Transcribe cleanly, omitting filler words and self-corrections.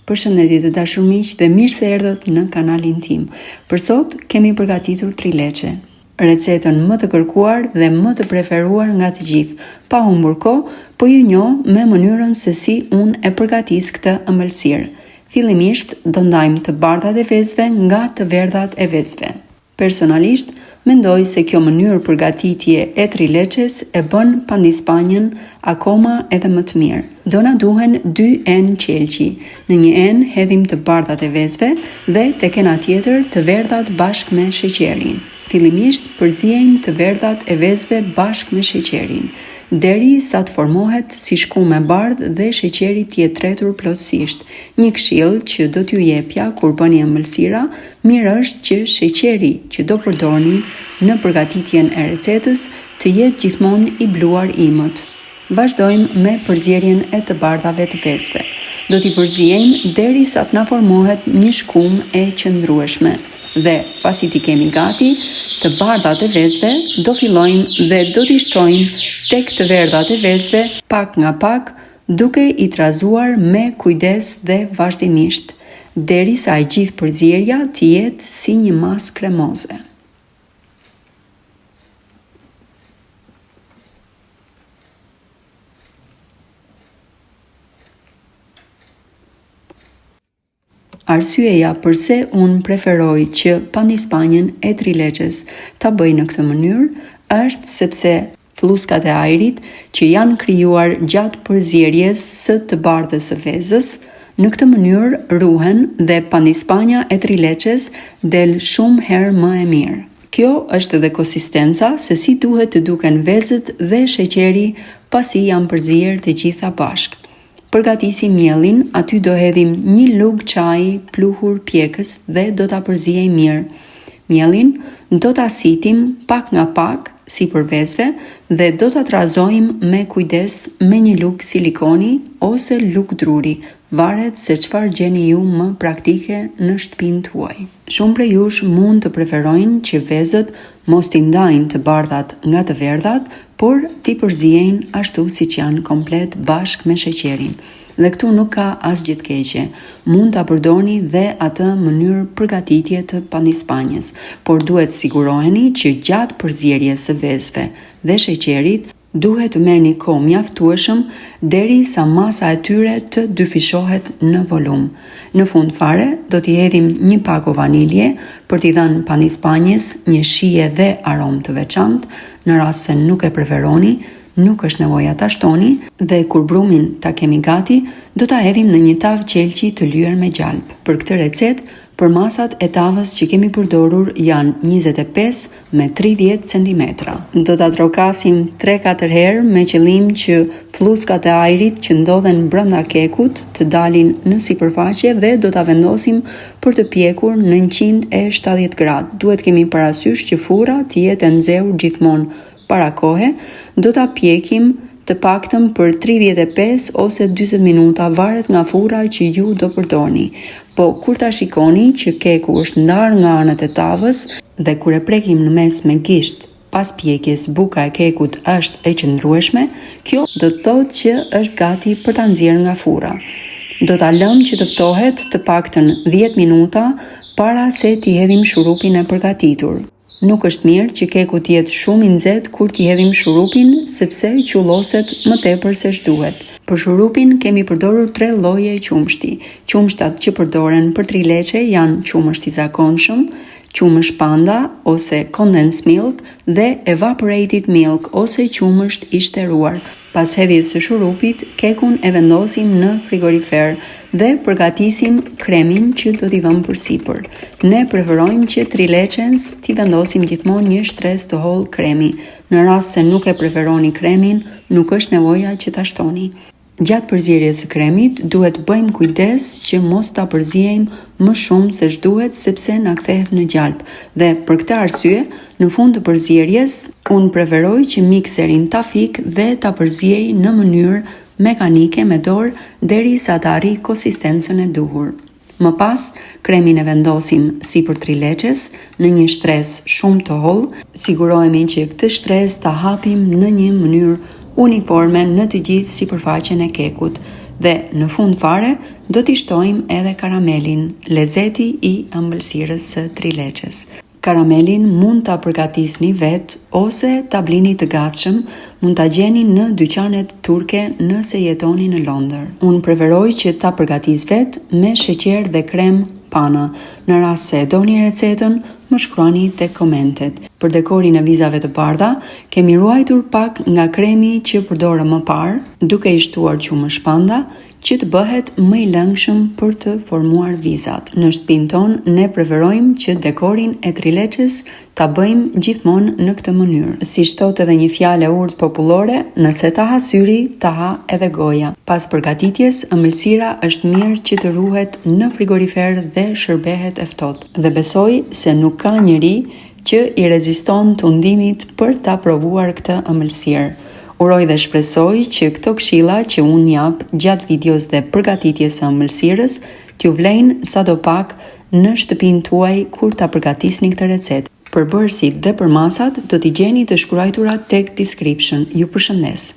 Përshëndetje të dashur miq dhe mirë se erdhët në kanalin tim. Për sot kemi përgatitur trileçe, recetën më të kërkuar dhe më të preferuar nga të gjithë. Pa humbur kohë, po ju njoh me mënyrën se si unë e përgatis këtë ëmbëlsirë. Fillimisht do ndajmë të bardhat e vezëve nga të verdhat e vezëve. Personalisht, mendoj se kjo mënyrë përgatitje e trileçes e bën pandispanjën akoma edhe më të mirë. Do na duhen 2 enë qelqi. Në një enë hedhim të bardhat e vezëve dhe tek ana tjetër të verdhat bashkë me sheqerin. Fillimisht përziejmë të verdhat e vezëve bashkë me sheqerin, deri sa të formohet si shkumë e bardhë dhe sheqeri të jetë tretur plotësisht. Një këshill që do t'ju jepja kur bëni ëmbëlsira, mirë është që sheqeri që do përdorni në përgatitjen e recetës të jetë gjithmonë i bluar imët. Vazhdojmë me përzierjen e të bardhave të vezëve. Do t'i përziejmë deri sa të na formohet një shkumë e qëndrueshme. Dhe pasi t'i kemi gati, të bardhat e vezëve do fillojmë dhe do t'i shtojmë tek të verdhat e vezëve pak nga pak, duke i trazuar me kujdes dhe vazhdimisht, derisa e gjithë përzierja të jetë si një masë kremoze. Arsyeja pse unë preferoj që pandispanjën e trileçes ta bëj në këtë mënyrë është sepse flluzkat e ajrit që janë krijuar gjatë përzierjes së të bardhës së vezës në këtë mënyrë ruhen dhe pandispanja e trileçes del shumë herë më e mirë. Kjo është edhe konsistenca se si duhet të duken vezët dhe sheqeri pasi janë përzier të gjitha bashkë. Përgatisim mielin, aty do hedhim një lugë çaji pluhur pjekës dhe do ta përziejmë mirë. Mielin do ta sitim pak nga pak sipër vezëve dhe do ta trazojmë me kujdes me një lugë silikoni ose lugë druri, varet se çfarë gjeni ju më praktike në shtëpinë tuaj. Shumë prej jush mund të preferojnë që vezët mos t'i ndajnë të bardhat nga të verdhat, por t'i përziejnë ashtu siç janë komplet bashkë me sheqerin. Dhe këtu nuk ka asgjë të keqe. Mund ta përdorni dhe atë mënyrë përgatitje të pandispanjës, por duhet siguroheni që gjatë përzierjes së vezëve dhe sheqerit duhet të merrni kohë mjaftueshëm deri sa masa e tyre të dyfishohet në volum. Në fund fare do t'i hedhim një pako vanilje për t'i dhënë pandispanjës një shije dhe aromë të veçantë. Në rast se nuk e preferoni, nuk është nevoja ta shtoni dhe kur brumin ta kemi gati, do ta hedhim në një tavë qelqi të lyer me gjalp. Për këtë recetë, përmasat e tavës që kemi përdorur janë 25 me 30 cm. Do ta trokasim 3-4 herë me qëllim që flluzkat e ajrit që ndodhen brenda kekut të dalin në sipërfaqe dhe do ta vendosim për të pjekur në 170 gradë. Duhet kemi parasysh që furra të jetë e nxehur gjithmonë para kohe, do ta pjekim të paktën për 35 ose 40 minuta, varet nga furra që ju do përdorni. Po kur ta shikoni që keku është ndarë nga anët e tavës dhe kur e prekim në mes me gisht, pas pjekjes buka e kekut është e qëndrueshme, kjo do të thotë që është gati për ta nxjerrë nga furra. Do ta lëmë që të ftohet të paktën 10 minuta para se t'i hedhim shurupin e përgatitur. Nuk është mirë që keku të jetë shumë i nxehtë kur t'i hedhim shurupin, sepse qulloset më tepër se ç'duhet. Për shurupin kemi përdorur 3 lloje qumshti. Qumshtat që përdoren për trileçe janë qumësht i zakonshëm, qumësht panda ose condensed milk dhe evaporated milk ose qumësht i shteruar. Pas hedhjes së shurupit, kekun e vendosim në frigorifer dhe përgatisim kremin që do t'i vëmë përsipër. Ne preferojmë që trileçens t'i vendosim gjithmonë një shtresë të hollë kremi. Në rast se nuk e preferoni kremin, nuk është nevoja që ta shtoni. Gjatë përzierjes së kremit, duhet bëjmë kujdes që mos ta përziejmë më shumë se ç'duhet sepse na kthehet në gjalp. Dhe për këtë arsye, në fund të përzierjes, unë preferoj që mikserin ta fik dhe ta përziej në mënyrë mekanike me dorë derisa të arrijë konsistencën e duhur. Më pas, kremin e vendosim sipër trileçes në një shtresë shumë të hollë, sigurohemi që këtë shtresë ta hapim në një mënyrë uniforme në të gjithë sipërfaqen e kekut. Dhe në fund fare do t'i shtojmë edhe karamelin, lezeti i ëmbëlsirës së trileçes. Karamelin mund ta përgatisni vetë ose ta blini të gatshëm, mund ta gjeni në dyqanet turke nëse jetoni në Londër. Unë preferoj që ta përgatis vetë me sheqer dhe krem pana. Në rast se e doni recetën, më shkruani te komentet. Për dekorin e vizave të bardha, kemi ruajtur pak nga kremi që përdorëm më parë, duke i shtuar gjumë shpanda, që të bëhet më i lëngshëm për të formuar vizat. Në shtëpinë tonë ne preferojmë që dekorin e trileçes ta bëjmë gjithmonë në këtë mënyrë. Si thot edhe një fjalë e urtë popullore, nëse ta ha syri, ta ha edhe goja. Pas përgatitjes, ëmbëlsira është mirë që të ruhet në frigorifer dhe shërbehet e ftohtë. Dhe besoj se nuk ka njeri që i reziston tundimit për ta provuar këtë ëmbëlsirë. Uroj dhe shpresoj që këto këshilla që unë jap gjatë videos dhe përgatitjes së ëmbëlsirës t'ju vlejnë sadopak në shtëpinë tuaj kur ta përgatisni këtë recetë. Përbërësit dhe përmasat do t'i gjeni të shkruajtura tek description. Ju përshëndes.